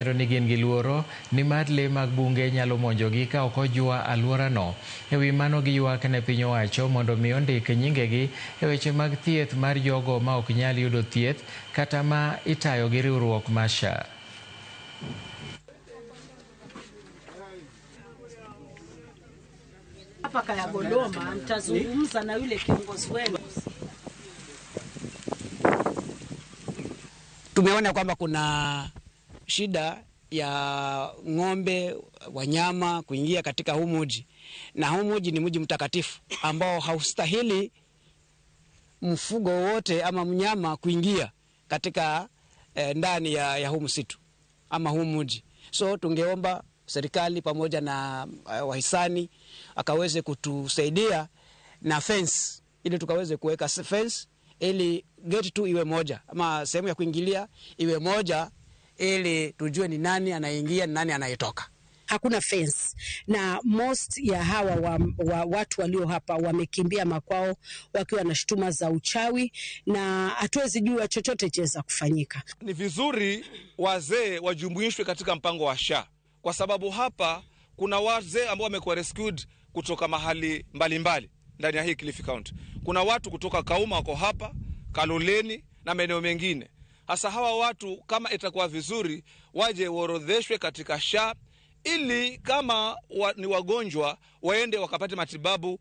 ni gin gi luoro ni mar le mag bunge nyalo monjogi ka ok ojwa alworano. E wi mano giywak ne piny owacho mondo mi ondik nyingegi e weche mag thieth mar jogo ma ok nyal yudo thieth kata ma itayo gi riwruok mar SHA. Hapa kaya Godoma mtazungumza na yule kiongozi wenu. Tumeona kwamba kuna shida ya ng'ombe, wanyama kuingia katika huu mji, na huu mji ni mji mtakatifu ambao haustahili mfugo wote ama mnyama kuingia katika ndani ya huu msitu ama huu mji. So tungeomba serikali pamoja na wahisani akaweze kutusaidia na fence, ili tukaweze kuweka fence ili gate tu iwe moja ama sehemu ya kuingilia iwe moja, ili tujue ni nani anaingia ni nani anayetoka. Hakuna fence na most ya hawa watu walio hapa wamekimbia makwao wakiwa na shutuma za uchawi, na hatuwezi jua chochote chaweza kufanyika. Ni vizuri wazee wajumuishwe katika mpango wa SHA, kwa sababu hapa kuna wazee ambao wamekuwa rescued kutoka mahali mbalimbali ndani ya hii Kilifi County. Kuna watu kutoka Kauma wako hapa, Kaloleni na maeneo mengine. Hasa hawa watu kama itakuwa vizuri waje waorodheshwe katika SHA, ili kama ni wagonjwa waende wakapate matibabu